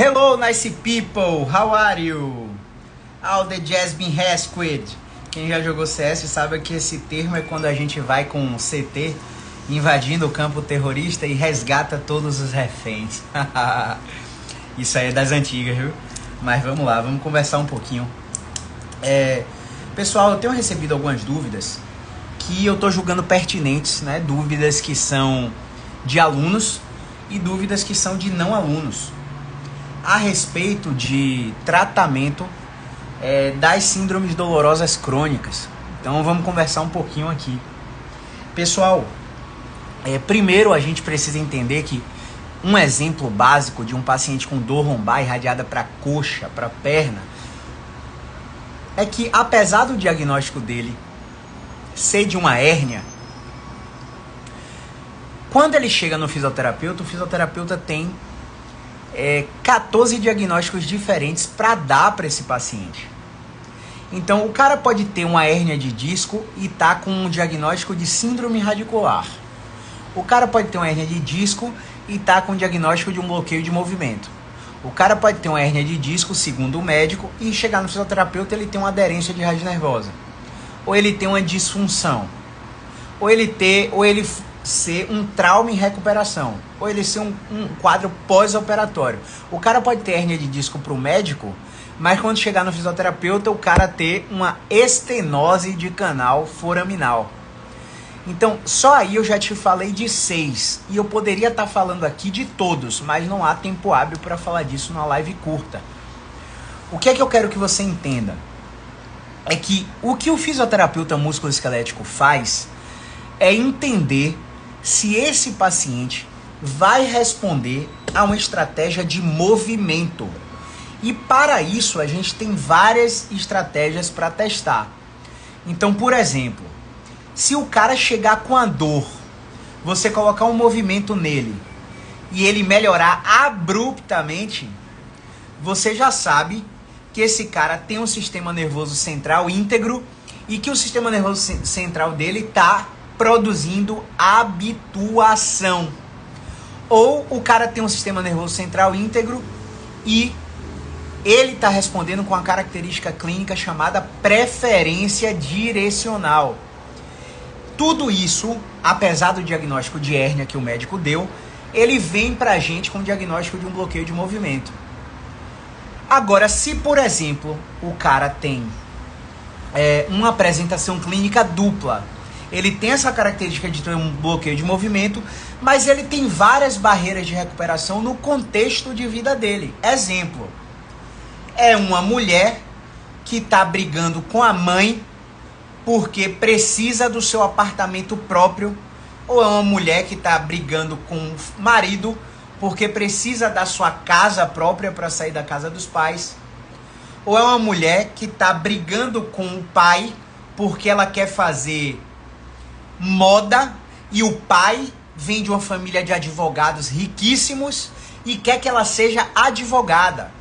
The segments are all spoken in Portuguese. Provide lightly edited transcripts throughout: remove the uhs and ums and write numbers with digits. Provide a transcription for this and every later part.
Hello, nice people. How are you? All the Jasmine Resquid. Quem já jogou CS sabe que esse termo é quando a gente vai com um CT invadindo o campo terrorista e resgata todos os reféns. Isso aí é das antigas, viu? Mas vamos lá, vamos conversar um pouquinho. Pessoal, eu tenho recebido algumas dúvidas que eu tô julgando pertinentes, né? Dúvidas que são de alunos e dúvidas que são de não alunos a respeito de tratamento das síndromes dolorosas crônicas. Então vamos conversar um pouquinho aqui. Pessoal, primeiro a gente precisa entender que um exemplo básico de um paciente com dor lombar irradiada para coxa, para perna, é que apesar do diagnóstico dele ser de uma hérnia, quando ele chega no fisioterapeuta, o fisioterapeuta tem 14 diagnósticos diferentes para dar para esse paciente. Então o cara pode ter uma hérnia de disco e tá com um diagnóstico de síndrome radicular. O cara pode ter uma hérnia de disco e tá com um diagnóstico de um bloqueio de movimento. O cara pode ter uma hérnia de disco, segundo o médico, e chegar no fisioterapeuta ele tem uma aderência de raiz nervosa. Ou ele tem uma disfunção. Ou ele ser um trauma em recuperação. Ou ele ser um quadro pós-operatório. O cara pode ter hérnia de disco para o médico, mas quando chegar no fisioterapeuta, o cara ter uma estenose de canal foraminal. Então, só aí eu já te falei de 6. E eu poderia estar falando aqui de todos, mas não há tempo hábil para falar disso numa live curta. O que é que eu quero que você entenda? É que o que o fisioterapeuta musculoesquelético faz é entender se esse paciente vai responder a uma estratégia de movimento. E para isso a gente tem várias estratégias para testar. Então, por exemplo, se o cara chegar com a dor, você colocar um movimento nele e ele melhorar abruptamente, você já sabe que esse cara tem um sistema nervoso central íntegro e que o sistema nervoso central dele está produzindo habituação. Ou o cara tem um sistema nervoso central íntegro e ele está respondendo com uma característica clínica chamada preferência direcional. Tudo isso, apesar do diagnóstico de hérnia que o médico deu, ele vem pra gente com o diagnóstico de um bloqueio de movimento. Agora, se por exemplo, o cara tem uma apresentação clínica dupla, ele tem essa característica de ter um bloqueio de movimento, mas ele tem várias barreiras de recuperação no contexto de vida dele. Exemplo, é uma mulher que está brigando com a mãe porque precisa do seu apartamento próprio, ou é uma mulher que está brigando com o marido porque precisa da sua casa própria para sair da casa dos pais, ou é uma mulher que está brigando com o pai porque ela quer fazer moda e o pai vem de uma família de advogados riquíssimos e quer que ela seja advogada.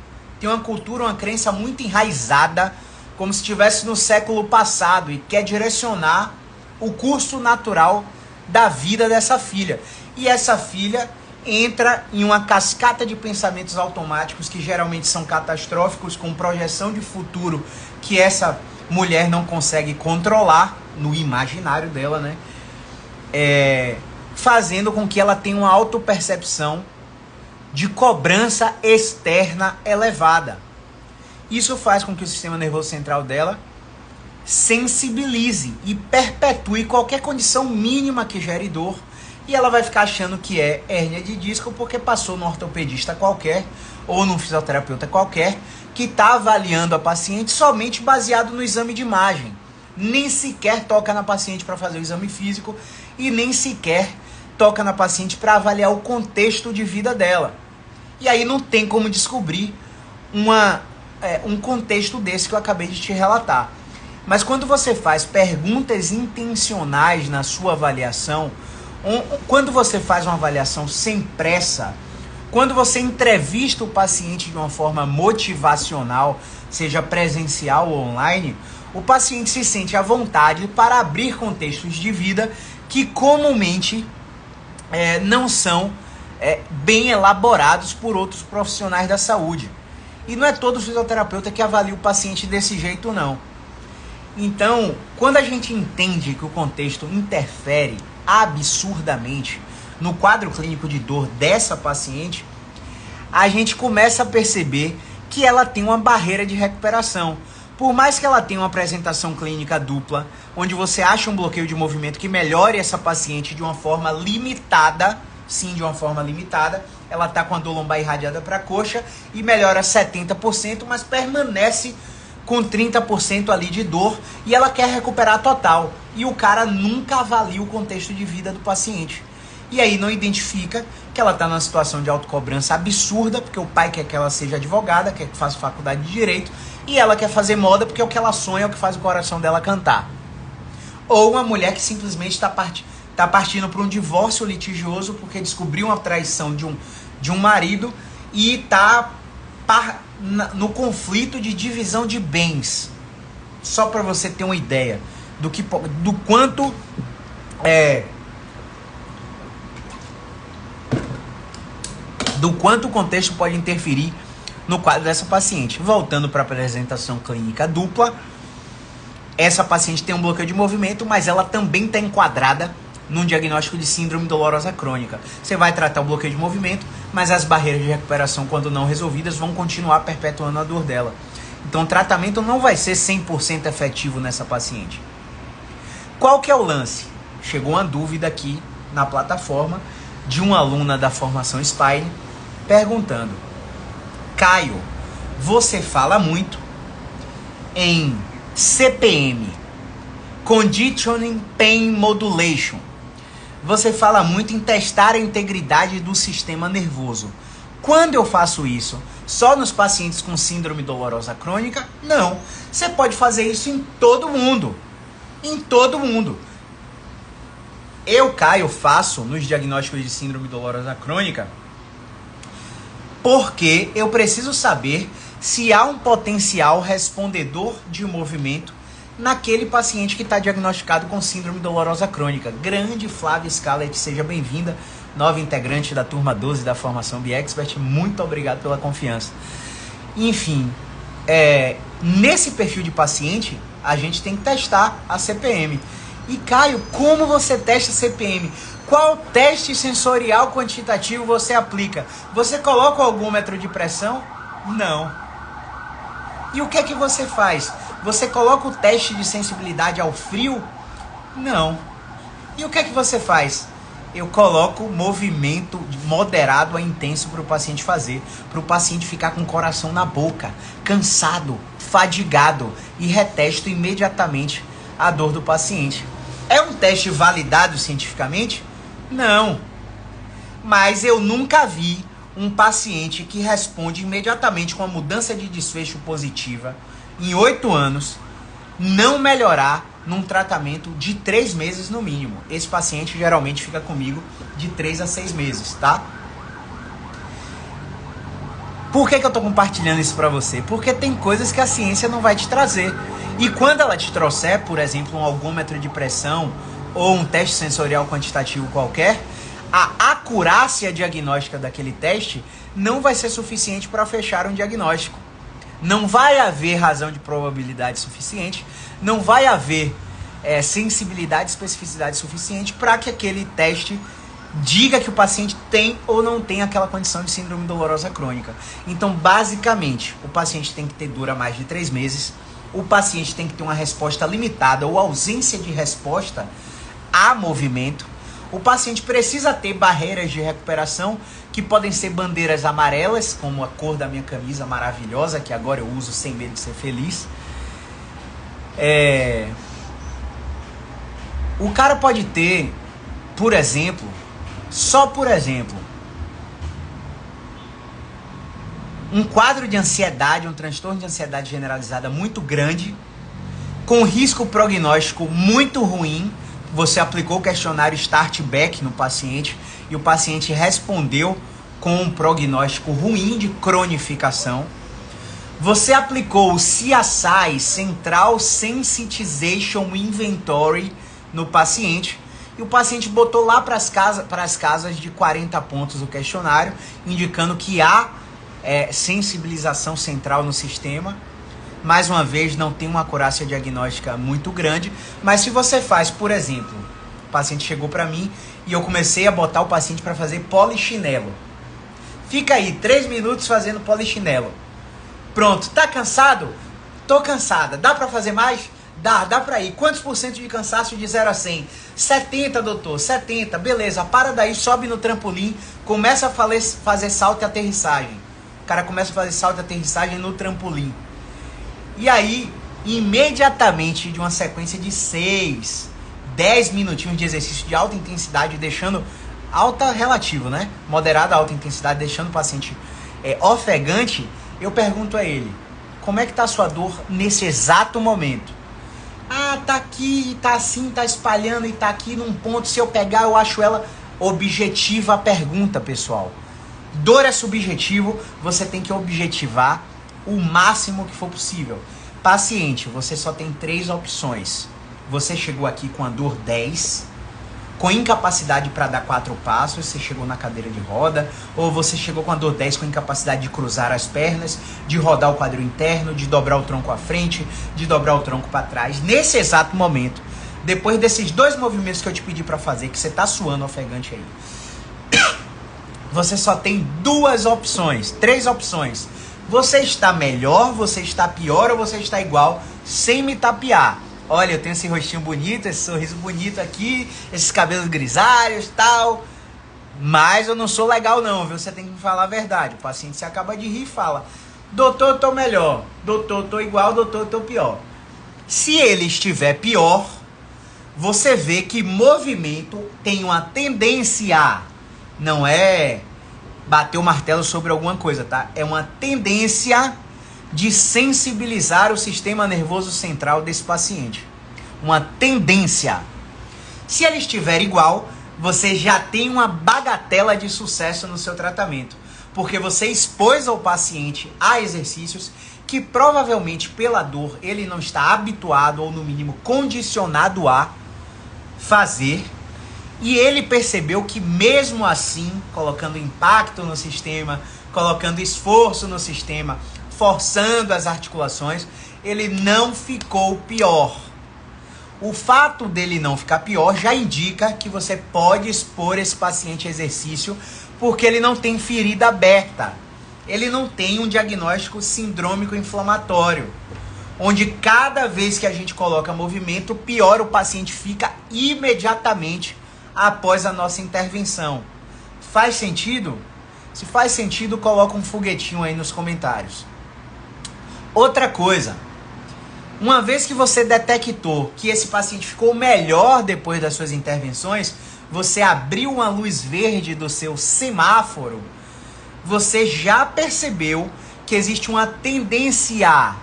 Tem uma cultura, uma crença muito enraizada, como se estivesse no século passado, e quer direcionar o curso natural da vida dessa filha. E essa filha entra em uma cascata de pensamentos automáticos que geralmente são catastróficos, com projeção de futuro que essa mulher não consegue controlar no imaginário dela, né? Fazendo com que ela tenha uma autopercepção de cobrança externa elevada. Isso faz com que o sistema nervoso central dela sensibilize e perpetue qualquer condição mínima que gere dor, e ela vai ficar achando que é hérnia de disco porque passou num ortopedista qualquer ou num fisioterapeuta qualquer que está avaliando a paciente somente baseado no exame de imagem. Nem sequer toca na paciente para fazer o exame físico e nem sequer toca na paciente para avaliar o contexto de vida dela. E aí não tem como descobrir um contexto desse que eu acabei de te relatar. Mas quando você faz perguntas intencionais na sua avaliação, quando você faz uma avaliação sem pressa, quando você entrevista o paciente de uma forma motivacional, seja presencial ou online, o paciente se sente à vontade para abrir contextos de vida que comumente não são bem elaborados por outros profissionais da saúde. E não é todo fisioterapeuta que avalia o paciente desse jeito, não. Então, quando a gente entende que o contexto interfere absurdamente no quadro clínico de dor dessa paciente, a gente começa a perceber que ela tem uma barreira de recuperação. Por mais que ela tenha uma apresentação clínica dupla, onde você acha um bloqueio de movimento que melhore essa paciente de uma forma limitada, sim, de uma forma limitada, ela está com a dor lombar irradiada para a coxa e melhora 70%, mas permanece com 30% ali de dor e ela quer recuperar total. E o cara nunca avalia o contexto de vida do paciente. E aí não identifica que ela está numa situação de autocobrança absurda, porque o pai quer que ela seja advogada, quer que faça faculdade de direito, e ela quer fazer moda porque é o que ela sonha, é o que faz o coração dela cantar. Ou uma mulher que simplesmente está partindo para um divórcio litigioso porque descobriu uma traição de um marido e está no conflito de divisão de bens. Só para você ter uma ideia do quanto o contexto pode interferir no quadro dessa paciente. Voltando para a apresentação clínica dupla, essa paciente tem um bloqueio de movimento, mas ela também está enquadrada num diagnóstico de síndrome dolorosa crônica. Você vai tratar o bloqueio de movimento, mas as barreiras de recuperação, quando não resolvidas, vão continuar perpetuando a dor dela. Então o tratamento não vai ser 100% efetivo nessa paciente. Qual que é o lance? Chegou uma dúvida aqui na plataforma de uma aluna da formação Spine perguntando: Caio, você fala muito em CPM, Conditioning Pain Modulation. Você fala muito em testar a integridade do sistema nervoso. Quando eu faço isso? Só nos pacientes com síndrome dolorosa crônica? Não. Você pode fazer isso em todo mundo. Em todo mundo. Eu, Caio, faço nos diagnósticos de síndrome dolorosa crônica porque eu preciso saber se há um potencial respondedor de movimento naquele paciente que está diagnosticado com síndrome dolorosa crônica. Grande Flávia Scarlett, seja bem-vinda, nova integrante da turma 12 da formação BeExpert, muito obrigado pela confiança. Enfim, nesse perfil de paciente, a gente tem que testar a CPM. E Caio, como você testa a CPM? Qual teste sensorial quantitativo você aplica? Você coloca o algômetro de pressão? Não. E o que é que você faz? Você coloca o teste de sensibilidade ao frio? Não. E o que é que você faz? Eu coloco movimento moderado a intenso para o paciente fazer. Para o paciente ficar com o coração na boca, cansado, fadigado, e retesto imediatamente a dor do paciente. É um teste validado cientificamente? Não. Mas eu nunca vi um paciente que responde imediatamente com a mudança de desfecho positiva em 8 anos não melhorar num tratamento de 3 meses no mínimo. Esse paciente geralmente fica comigo de 3 a 6 meses, tá? Por que eu tô compartilhando isso pra você? Porque tem coisas que a ciência não vai te trazer. E quando ela te trouxer, por exemplo, um algômetro de pressão ou um teste sensorial quantitativo qualquer, a acurácia diagnóstica daquele teste não vai ser suficiente para fechar um diagnóstico. Não vai haver razão de probabilidade suficiente, não vai haver sensibilidade e especificidade suficiente para que aquele teste diga que o paciente tem ou não tem aquela condição de síndrome dolorosa crônica. Então, basicamente, o paciente tem que ter dor há mais de 3 meses, o paciente tem que ter uma resposta limitada ou ausência de resposta a movimento, o paciente precisa ter barreiras de recuperação que podem ser bandeiras amarelas, como a cor da minha camisa maravilhosa, que agora eu uso sem medo de ser feliz. O cara pode ter, por exemplo, só por exemplo, um quadro de ansiedade, um transtorno de ansiedade generalizada muito grande, com risco prognóstico muito ruim. Você aplicou o questionário Start-Back no paciente e o paciente respondeu com um prognóstico ruim de cronificação. Você aplicou o CSI, Central Sensitization Inventory, no paciente e o paciente botou lá para as casas de 40 pontos o questionário, indicando que há sensibilização central no sistema. Mais uma vez, não tem uma acurácia diagnóstica muito grande, mas se você faz, por exemplo, o paciente chegou para mim e eu comecei a botar o paciente para fazer polichinelo. Fica aí 3 minutos fazendo polichinelo. Pronto, tá cansado? Tô cansada. Dá para fazer mais? Dá pra ir. Quantos por cento de cansaço de 0 a 100? 70, doutor, 70. Beleza, para daí, sobe no trampolim, começa a fazer salto e aterrissagem. O cara começa a fazer salto e aterrissagem no trampolim. E aí, imediatamente, de uma sequência de 6, 10 minutinhos de exercício de alta intensidade, deixando alta relativo, né? Moderada alta intensidade, deixando o paciente ofegante, eu pergunto a ele, como é que tá a sua dor nesse exato momento? Ah, tá aqui, tá assim, tá espalhando e tá aqui num ponto, se eu pegar eu acho ela objetiva a pergunta, pessoal. Dor é subjetivo, você tem que objetivar o máximo que for possível. Paciente, você só tem 3 opções. Você chegou aqui com a dor 10, com incapacidade para dar 4 passos, você chegou na cadeira de roda, ou você chegou com a dor 10 com incapacidade de cruzar as pernas, de rodar o quadril interno, de dobrar o tronco à frente, de dobrar o tronco para trás. Nesse exato momento, depois desses 2 movimentos que eu te pedi para fazer, que você tá suando ofegante aí, você só tem 2 opções, 3 opções. Você está melhor, você está pior ou você está igual, sem me tapear. Olha, eu tenho esse rostinho bonito, esse sorriso bonito aqui, esses cabelos grisalhos e tal. Mas eu não sou legal não, viu? Você tem que me falar a verdade. O paciente se acaba de rir e fala, doutor, eu tô melhor. Doutor, eu tô igual, doutor, eu tô pior. Se ele estiver pior, você vê que movimento tem uma tendência, não é bater o martelo sobre alguma coisa, tá? É uma tendência de sensibilizar o sistema nervoso central desse paciente. Uma tendência. Se ele estiver igual, você já tem uma bagatela de sucesso no seu tratamento, porque você expôs ao paciente a exercícios que provavelmente pela dor ele não está habituado ou no mínimo condicionado a fazer. E ele percebeu que mesmo assim, colocando impacto no sistema, colocando esforço no sistema, forçando as articulações, ele não ficou pior. O fato dele não ficar pior já indica que você pode expor esse paciente a exercício, porque ele não tem ferida aberta. Ele não tem um diagnóstico sindrômico inflamatório, onde cada vez que a gente coloca movimento, pior o paciente fica imediatamente após a nossa intervenção. Faz sentido? Se faz sentido, coloca um foguetinho aí nos comentários. Outra coisa, uma vez que você detectou que esse paciente ficou melhor depois das suas intervenções, você abriu uma luz verde do seu semáforo, você já percebeu que existe uma tendência,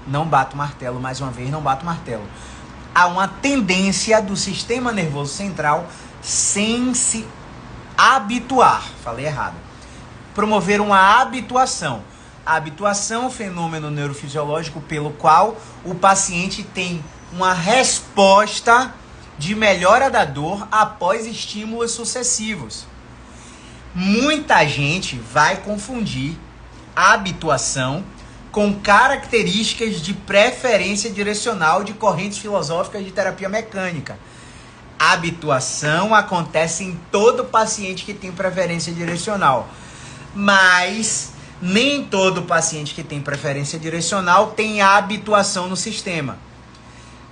não bato o martelo mais uma vez, não bato o martelo, há uma tendência do sistema nervoso central sem se habituar, falei errado, promover uma habituação. A habituação é um fenômeno neurofisiológico pelo qual o paciente tem uma resposta de melhora da dor após estímulos sucessivos. Muita gente vai confundir a habituação com características de preferência direcional de correntes filosóficas de terapia mecânica. A habituação acontece em todo paciente que tem preferência direcional, mas nem todo paciente que tem preferência direcional tem a habituação no sistema.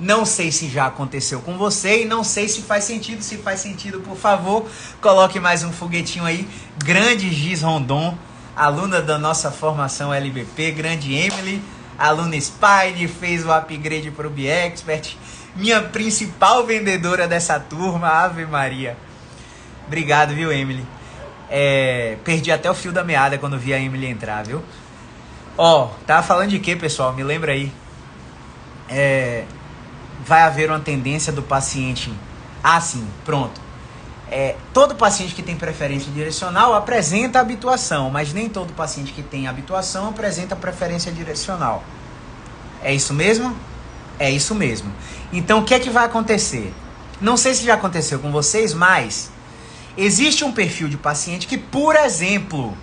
Não sei se já aconteceu com você e não sei se faz sentido. Se faz sentido, por favor, coloque mais um foguetinho aí. Grande Giz Rondon, aluna da nossa formação LBP, grande Emily, aluna Spine, fez o upgrade para o BeExpert, minha principal vendedora dessa turma, Ave Maria. Obrigado, viu, Emily? Perdi até o fio da meada quando vi a Emily entrar, viu? Tava falando de quê, pessoal? Me lembra aí. Vai haver uma tendência do paciente... sim, pronto. Todo paciente que tem preferência direcional apresenta habituação, mas nem todo paciente que tem habituação apresenta preferência direcional. É isso mesmo? É isso mesmo. Então, o que é que vai acontecer? Não sei se já aconteceu com vocês, mas existe um perfil de paciente que, por exemplo,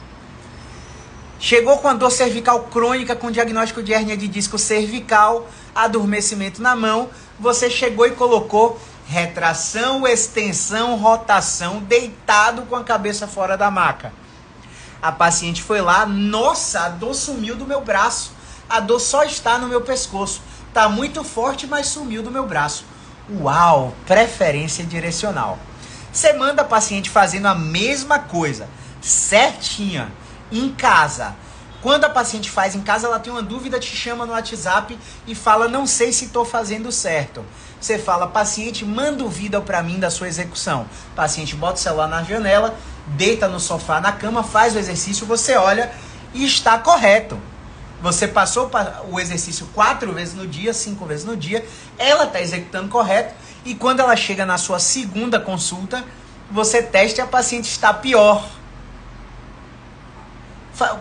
chegou com a dor cervical crônica com diagnóstico de hérnia de disco cervical, adormecimento na mão, você chegou e colocou retração, extensão, rotação, deitado com a cabeça fora da maca. A paciente foi lá, nossa, a dor sumiu do meu braço, a dor só está no meu pescoço, tá muito forte, mas sumiu do meu braço. Uau, preferência direcional. Você manda a paciente fazendo a mesma coisa, certinha, em casa. Quando a paciente faz em casa, ela tem uma dúvida, te chama no WhatsApp e fala, não sei se estou fazendo certo. Você fala, paciente, manda o vídeo para mim da sua execução. Paciente bota o celular na janela, deita no sofá, na cama, faz o exercício, você olha e está correto. Você passou o exercício 4 vezes no dia, 5 vezes no dia, ela está executando correto e quando ela chega na sua segunda consulta, você testa e a paciente está pior.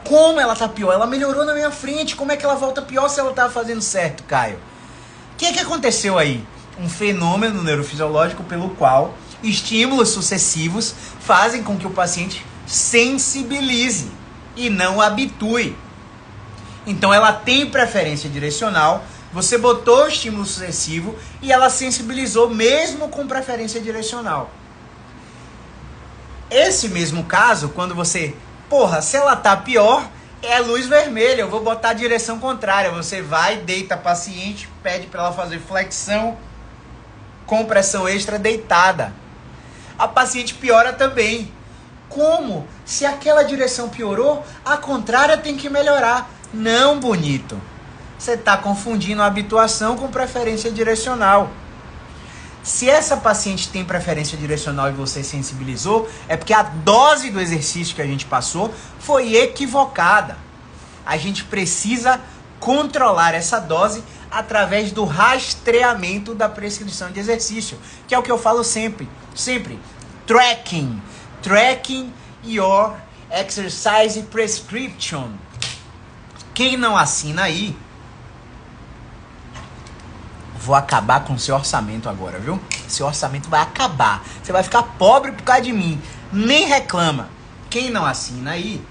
Como ela está pior? Ela melhorou na minha frente, como é que ela volta pior se ela estava fazendo certo, Caio? O que aconteceu aí? Um fenômeno neurofisiológico pelo qual estímulos sucessivos fazem com que o paciente sensibilize e não habitue. Então ela tem preferência direcional, você botou o estímulo sucessivo e ela sensibilizou mesmo com preferência direcional. Esse mesmo caso, quando você, se ela tá pior, é luz vermelha, eu vou botar a direção contrária. Você vai, deita a paciente, pede para ela fazer flexão, compressão extra deitada. A paciente piora também. Como? Se aquela direção piorou, a contrária tem que melhorar. Não, bonito. Você está confundindo a habituação com preferência direcional. Se essa paciente tem preferência direcional e você sensibilizou, é porque a dose do exercício que a gente passou foi equivocada. A gente precisa controlar essa dose através do rastreamento da prescrição de exercício, que é o que eu falo sempre. Tracking your exercise prescription. Quem não assina aí, vou acabar com o seu orçamento agora, viu? Seu orçamento vai acabar. Você vai ficar pobre por causa de mim. Nem reclama. Quem não assina aí,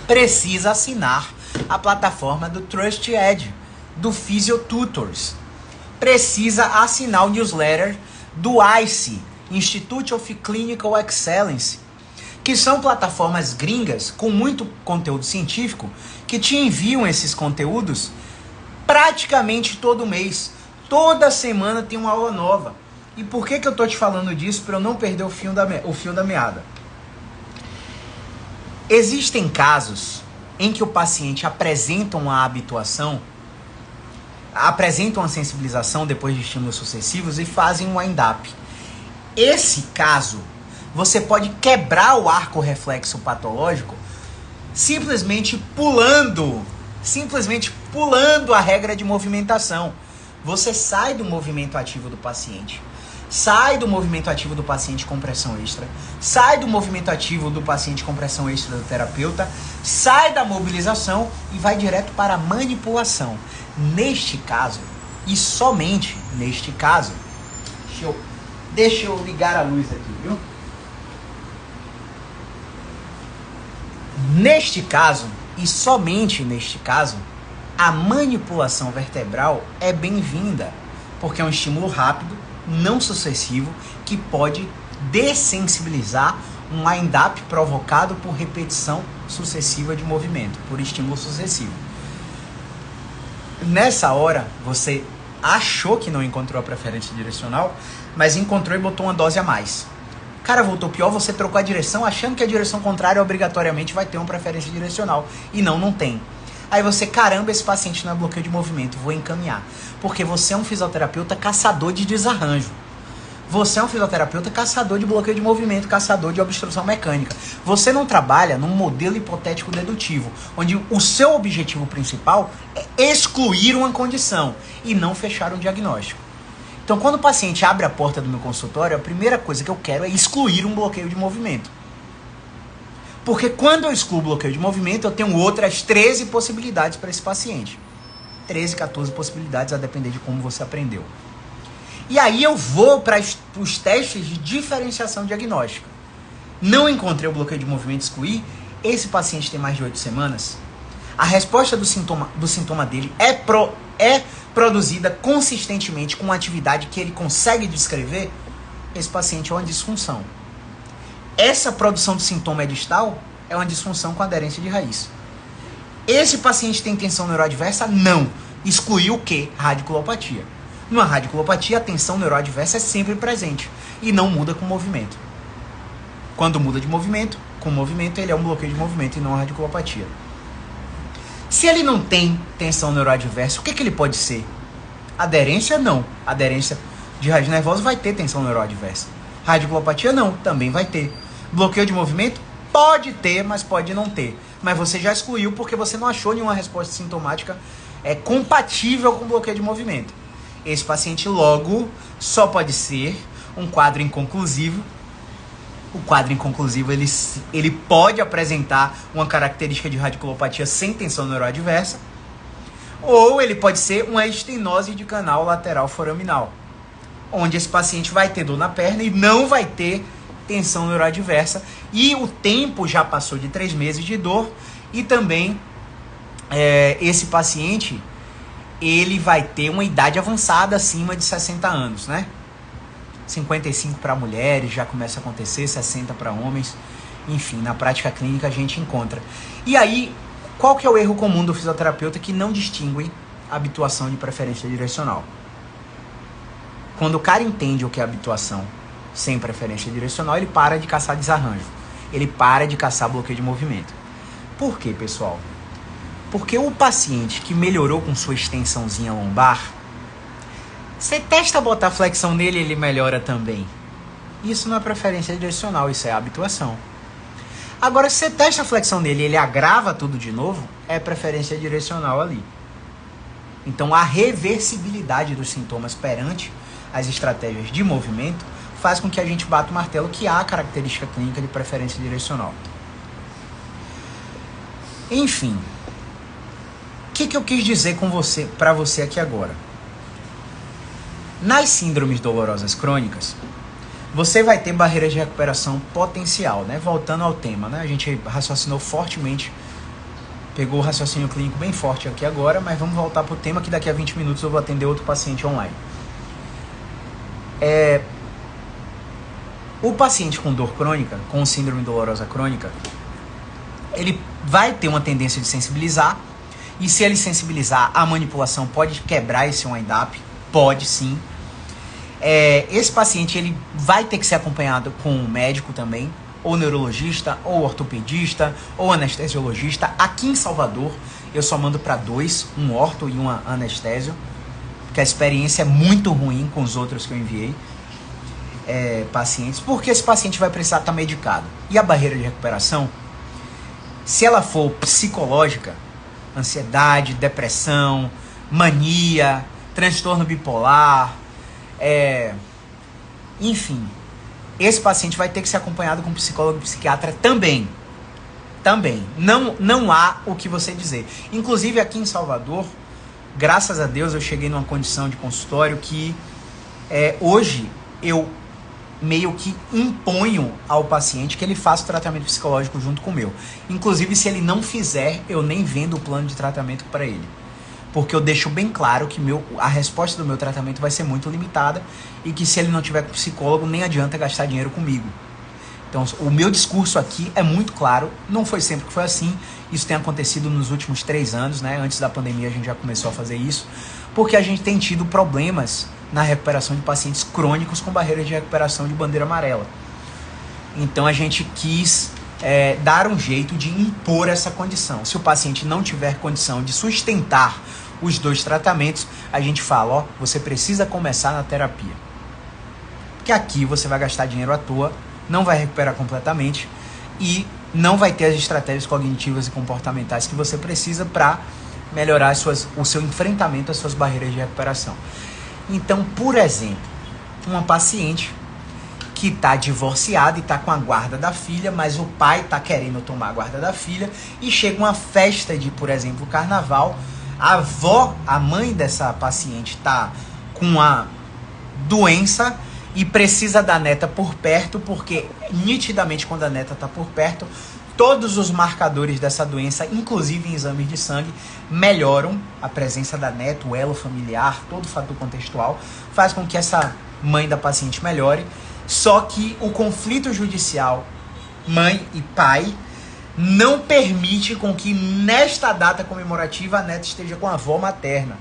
precisa assinar a plataforma do Trust Edge, do PhysioTutors. Precisa assinar o newsletter do ICE, Institute of Clinical Excellence, que são plataformas gringas com muito conteúdo científico que te enviam esses conteúdos praticamente todo mês. Toda semana tem uma aula nova. E por que eu tô te falando disso? Para eu não perder o fio da meada. Existem casos em que o paciente apresenta uma habituação, apresentam uma sensibilização depois de estímulos sucessivos e fazem um wind-up. Esse caso, você pode quebrar o arco reflexo patológico simplesmente pulando a regra de movimentação. Você sai do movimento ativo do paciente, sai do movimento ativo do paciente com pressão extra, sai do movimento ativo do paciente com pressão extra do terapeuta, sai da mobilização e vai direto para a manipulação. Neste caso, e somente neste caso, deixa eu ligar a luz aqui, viu? Neste caso, e somente neste caso, a manipulação vertebral é bem-vinda, porque é um estímulo rápido, não sucessivo, que pode dessensibilizar um wind-up provocado por repetição sucessiva de movimento, por estímulo sucessivo. Nessa hora, você achou que não encontrou a preferência direcional, mas encontrou e botou uma dose a mais. O cara voltou pior, você trocou a direção, achando que a direção contrária obrigatoriamente vai ter uma preferência direcional. E não tem. Aí você, caramba, esse paciente não é bloqueio de movimento, vou encaminhar. Porque você é um fisioterapeuta caçador de desarranjo. Você é um fisioterapeuta caçador de bloqueio de movimento, caçador de obstrução mecânica. Você não trabalha num modelo hipotético dedutivo, onde o seu objetivo principal é excluir uma condição e não fechar um diagnóstico. Então, quando o paciente abre a porta do meu consultório, a primeira coisa que eu quero é excluir um bloqueio de movimento. Porque quando eu excluo o bloqueio de movimento, eu tenho outras 13 possibilidades para esse paciente. 13, 14 possibilidades, a depender de como você aprendeu. E aí eu vou para os testes de diferenciação diagnóstica. Não encontrei o bloqueio de movimento, excluí. Esse paciente tem mais de 8 semanas. A resposta do sintoma dele é produzida consistentemente com uma atividade que ele consegue descrever. Esse paciente é uma disfunção. Essa produção do sintoma é distal, é uma disfunção com aderência de raiz. Esse paciente tem tensão neuroadversa? Não. Excluiu o quê? Radiculopatia. Numa radiculopatia, a tensão neuroadversa é sempre presente e não muda com o movimento. Quando muda de movimento, com o movimento, ele é um bloqueio de movimento e não uma radiculopatia. Se ele não tem tensão neuroadversa, o que ele pode ser? Aderência, não. Aderência de raiz nervosa vai ter tensão neuroadversa. Radiculopatia, não. Também vai ter. Bloqueio de movimento? Pode ter, mas pode não ter. Mas você já excluiu porque você não achou nenhuma resposta sintomática compatível com bloqueio de movimento. Esse paciente logo só pode ser um quadro inconclusivo. O quadro inconclusivo ele pode apresentar uma característica de radiculopatia sem tensão neuroadversa, ou ele pode ser uma estenose de canal lateral foraminal, onde esse paciente vai ter dor na perna e não vai ter tensão neuroadversa, e o tempo já passou de 3 meses de dor, e também esse paciente ele vai ter uma idade avançada acima de 60 anos, né? 55 para mulheres já começa a acontecer, 60 para homens, enfim, na prática clínica a gente encontra. E aí, qual que é o erro comum do fisioterapeuta que não distingue habituação de preferência direcional? Quando o cara entende o que é habituação sem preferência direcional, ele para de caçar desarranjo, ele para de caçar bloqueio de movimento. Por quê, pessoal? Porque o paciente que melhorou com sua extensãozinha lombar, você testa botar flexão nele, ele melhora também. Isso não é preferência direcional, isso é habituação. Agora, se você testa a flexão nele e ele agrava tudo de novo, é preferência direcional ali. Então, a reversibilidade dos sintomas perante as estratégias de movimento faz com que a gente bata o martelo que há a característica clínica de preferência direcional. Enfim, o que eu quis dizer para você aqui agora? Nas síndromes dolorosas crônicas, você vai ter barreiras de recuperação potencial, né? Voltando ao tema, né? A gente raciocinou fortemente, pegou o raciocínio clínico bem forte aqui agora, mas vamos voltar para o tema que daqui a 20 minutos eu vou atender outro paciente online. O paciente com dor crônica, com síndrome dolorosa crônica, ele vai ter uma tendência de sensibilizar, e se ele sensibilizar, a manipulação pode quebrar esse wind-up, pode sim. Esse paciente ele vai ter que ser acompanhado com um médico também, ou neurologista, ou ortopedista, ou anestesiologista. Aqui em Salvador, eu só mando para 2, um orto e uma anestésio, porque a experiência é muito ruim com os outros que eu enviei pacientes, porque esse paciente vai precisar estar medicado. E a barreira de recuperação, se ela for psicológica, ansiedade, depressão, mania, transtorno bipolar, enfim, esse paciente vai ter que ser acompanhado com psicólogo e psiquiatra também. Não há o que você dizer. Inclusive aqui em Salvador, graças a Deus eu cheguei numa condição de consultório que hoje eu meio que imponho ao paciente que ele faça o tratamento psicológico junto com o meu. Inclusive, se ele não fizer, eu nem vendo o plano de tratamento para ele. Porque eu deixo bem claro que a resposta do meu tratamento vai ser muito limitada e que se ele não tiver com psicólogo, nem adianta gastar dinheiro comigo. Então, o meu discurso aqui é muito claro, não foi sempre que foi assim, isso tem acontecido nos últimos 3 anos, né? Antes da pandemia a gente já começou a fazer isso, porque a gente tem tido problemas na recuperação de pacientes crônicos com barreiras de recuperação de bandeira amarela. Então a gente quis dar um jeito de impor essa condição. Se o paciente não tiver condição de sustentar os 2 tratamentos, a gente fala, você precisa começar na terapia. Porque aqui você vai gastar dinheiro à toa, não vai recuperar completamente e não vai ter as estratégias cognitivas e comportamentais que você precisa para melhorar o seu enfrentamento às suas barreiras de recuperação. Então, por exemplo, uma paciente que está divorciada e está com a guarda da filha, mas o pai está querendo tomar a guarda da filha e chega uma festa de, por exemplo, carnaval, a mãe dessa paciente está com doença e precisa da neta por perto, porque nitidamente quando a neta está por perto, todos os marcadores dessa doença, inclusive em exames de sangue, melhoram. A presença da neta, o elo familiar, todo fator contextual, faz com que essa mãe da paciente melhore. Só que o conflito judicial, mãe e pai, não permite com que nesta data comemorativa a neta esteja com a avó materna.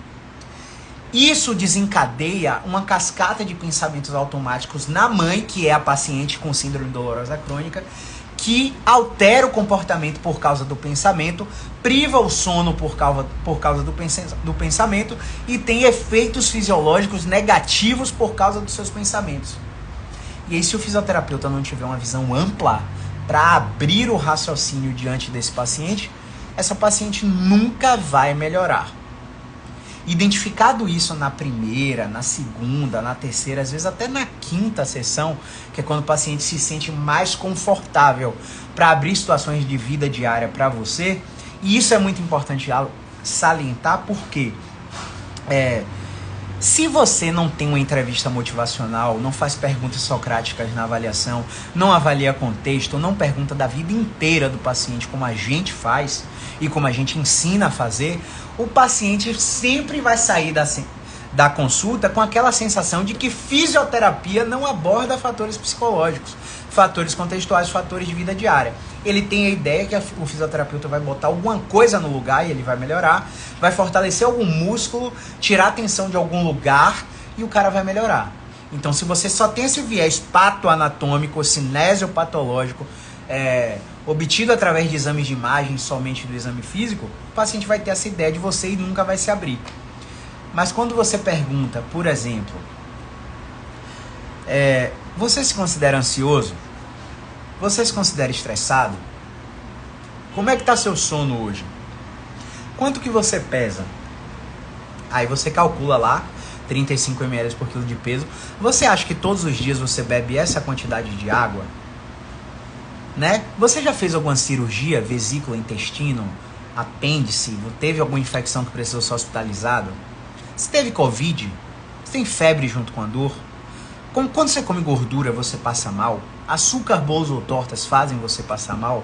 Isso desencadeia uma cascata de pensamentos automáticos na mãe, que é a paciente com síndrome dolorosa crônica, que altera o comportamento por causa do pensamento, priva o sono por causa do pensamento e tem efeitos fisiológicos negativos por causa dos seus pensamentos. E aí, se o fisioterapeuta não tiver uma visão ampla para abrir o raciocínio diante desse paciente, essa paciente nunca vai melhorar. Identificado isso na primeira, na segunda, na terceira, às vezes até na quinta sessão, que é quando o paciente se sente mais confortável para abrir situações de vida diária para você, e isso é muito importante salientar, porque se você não tem uma entrevista motivacional, não faz perguntas socráticas na avaliação, não avalia contexto, não pergunta da vida inteira do paciente como a gente faz e como a gente ensina a fazer, o paciente sempre vai sair da consulta com aquela sensação de que fisioterapia não aborda fatores psicológicos, fatores contextuais, fatores de vida diária. Ele tem a ideia que o fisioterapeuta vai botar alguma coisa no lugar e ele vai melhorar, vai fortalecer algum músculo, tirar a tensão de algum lugar e o cara vai melhorar. Então, se você só tem esse viés patoanatômico, cinésio patológico, obtido através de exames de imagem, somente do exame físico, o paciente vai ter essa ideia de você e nunca vai se abrir. Mas quando você pergunta, por exemplo, você se considera ansioso? Você se considera estressado? Como é que está seu sono hoje? Quanto que você pesa? Aí você calcula lá, 35 ml por quilo de peso. Você acha que todos os dias você bebe essa quantidade de água? Né? Você já fez alguma cirurgia, vesícula, intestino, apêndice? Teve alguma infecção que precisou ser hospitalizado? Você teve Covid? Você tem febre junto com a dor? Quando você come gordura, você passa mal? Açúcar, bolos ou tortas fazem você passar mal?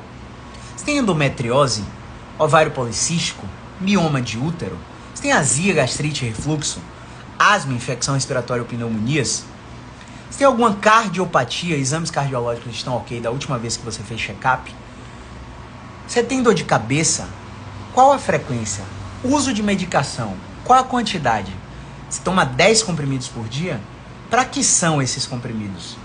Você tem endometriose? Ovário policístico? Mioma de útero? Você tem azia, gastrite, refluxo? Asma, infecção respiratória ou pneumonias? Você tem alguma cardiopatia? Exames cardiológicos estão ok da última vez que você fez check-up? Você tem dor de cabeça? Qual a frequência? Uso de medicação? Qual a quantidade? Você toma 10 comprimidos por dia? Para que são esses comprimidos?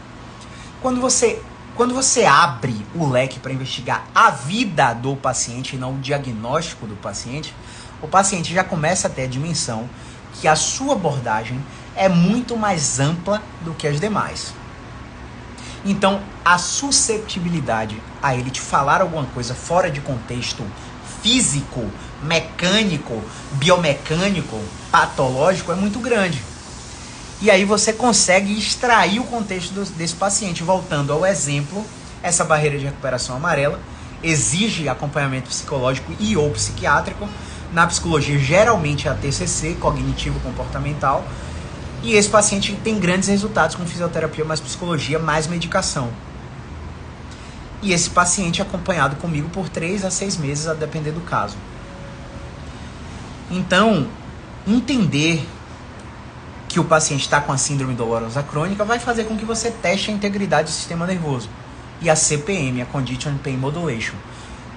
Quando você abre o leque para investigar a vida do paciente e não o diagnóstico do paciente, o paciente já começa a ter a dimensão que a sua abordagem é muito mais ampla do que as demais. Então, a susceptibilidade a ele te falar alguma coisa fora de contexto físico, mecânico, biomecânico, patológico é muito grande. E aí você consegue extrair o contexto desse paciente. Voltando ao exemplo, essa barreira de recuperação amarela exige acompanhamento psicológico e ou psiquiátrico. Na psicologia, geralmente é a TCC, cognitivo-comportamental. E esse paciente tem grandes resultados com fisioterapia, mais psicologia, mais medicação. E esse paciente é acompanhado comigo por 3 a 6 meses, a depender do caso. Então, entender que o paciente está com a síndrome dolorosa crônica vai fazer com que você teste a integridade do sistema nervoso. E a CPM, a Condition Pain Modulation,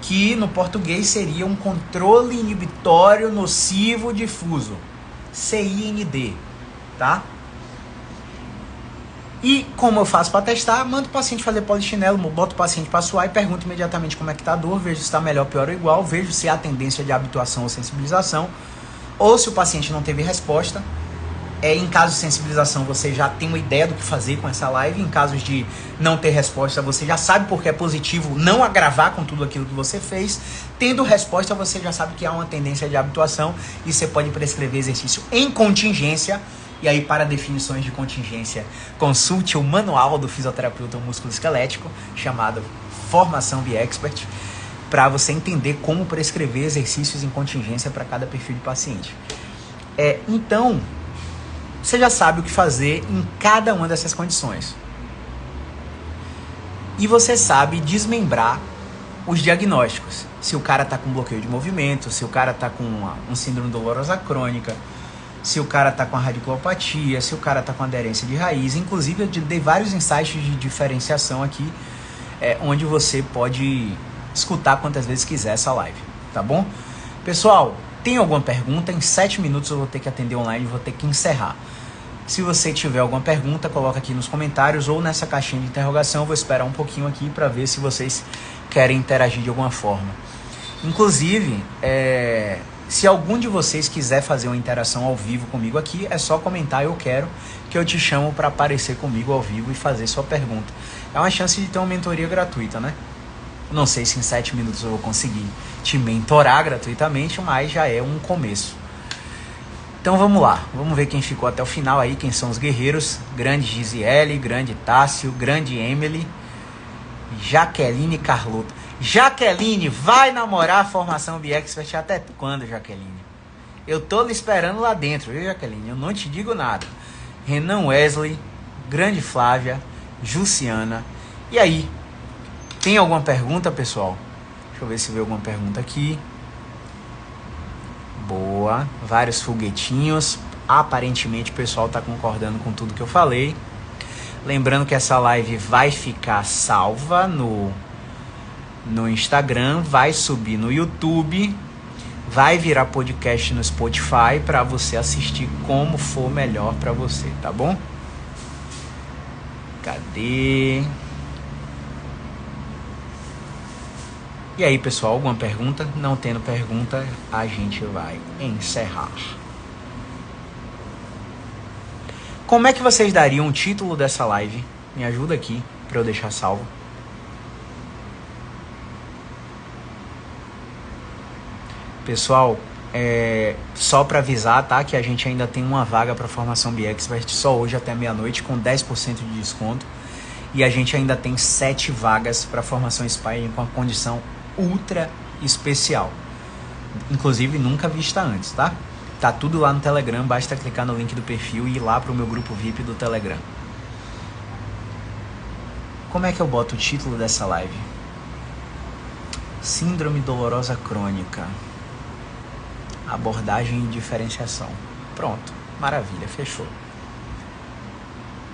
que no português seria um controle inibitório nocivo difuso, CIND, tá? E como eu faço para testar, mando o paciente fazer polichinelo, boto o paciente para suar e pergunto imediatamente como é que está a dor, vejo se está melhor, pior ou igual, vejo se há tendência de habituação ou sensibilização, ou se o paciente não teve resposta. Em caso de sensibilização, você já tem uma ideia do que fazer com essa live. Em casos de não ter resposta, você já sabe porque é positivo não agravar com tudo aquilo que você fez. Tendo resposta, você já sabe que há uma tendência de habituação e você pode prescrever exercício em contingência. E aí, para definições de contingência, consulte o manual do fisioterapeuta musculoesquelético, chamado Formação Be Expert, para você entender como prescrever exercícios em contingência para cada perfil de paciente. Então, você já sabe o que fazer em cada uma dessas condições. E você sabe desmembrar os diagnósticos. Se o cara tá com bloqueio de movimento, se o cara tá com um síndrome dolorosa crônica, se o cara tá com a radiculopatia, se o cara tá com aderência de raiz. Inclusive eu dei vários insights de diferenciação aqui, onde você pode escutar quantas vezes quiser essa live, tá bom? Pessoal, tem alguma pergunta? Em 7 minutos eu vou ter que atender online e vou ter que encerrar. Se você tiver alguma pergunta, coloca aqui nos comentários ou nessa caixinha de interrogação. Eu vou esperar um pouquinho aqui para ver se vocês querem interagir de alguma forma. Inclusive, se algum de vocês quiser fazer uma interação ao vivo comigo aqui, é só comentar "eu quero", que eu te chamo para aparecer comigo ao vivo e fazer sua pergunta. É uma chance de ter uma mentoria gratuita, né? Não sei se em 7 minutos eu vou conseguir te mentorar gratuitamente, mas já é um começo. Então vamos lá, vamos ver quem ficou até o final aí, quem são os guerreiros. Grande Gisele, grande Tássio, grande Emily, Jaqueline Carlota. Jaqueline, vai namorar a formação B-Expert até quando, Jaqueline? Eu tô lhe esperando lá dentro, viu, Jaqueline? Eu não te digo nada. Renan Wesley, grande Flávia, Juciana. E aí, tem alguma pergunta, pessoal? Deixa eu ver se veio alguma pergunta aqui. Boa, vários foguetinhos. Aparentemente o pessoal está concordando com tudo que eu falei. Lembrando que essa live vai ficar salva no Instagram, vai subir no YouTube, vai virar podcast no Spotify para você assistir como for melhor para você, tá bom? Cadê? E aí, pessoal, alguma pergunta? Não tendo pergunta, a gente vai encerrar. Como é que vocês dariam o título dessa live? Me ajuda aqui para eu deixar salvo. Pessoal, só para avisar, tá? Que a gente ainda tem uma vaga para formação B-Expert só hoje até meia-noite com 10% de desconto. E a gente ainda tem 7 vagas para formação Inspire com a condição ultra especial, inclusive nunca vista antes, tá? Tá tudo lá no Telegram, basta clicar no link do perfil e ir lá pro meu grupo VIP do Telegram. Como é que eu boto o título dessa live? Síndrome dolorosa crônica, abordagem e diferenciação. Pronto, maravilha, fechou.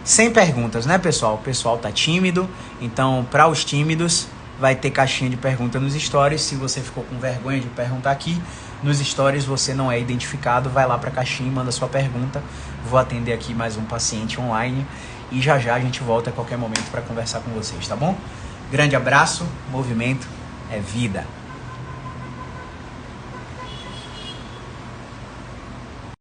Sem perguntas, né, pessoal? O pessoal tá tímido, então para os tímidos vai ter caixinha de pergunta nos stories. Se você ficou com vergonha de perguntar aqui, nos stories você não é identificado, vai lá para a caixinha e manda sua pergunta. Vou atender aqui mais um paciente online e já a gente volta a qualquer momento para conversar com vocês, tá bom? Grande abraço, movimento é vida.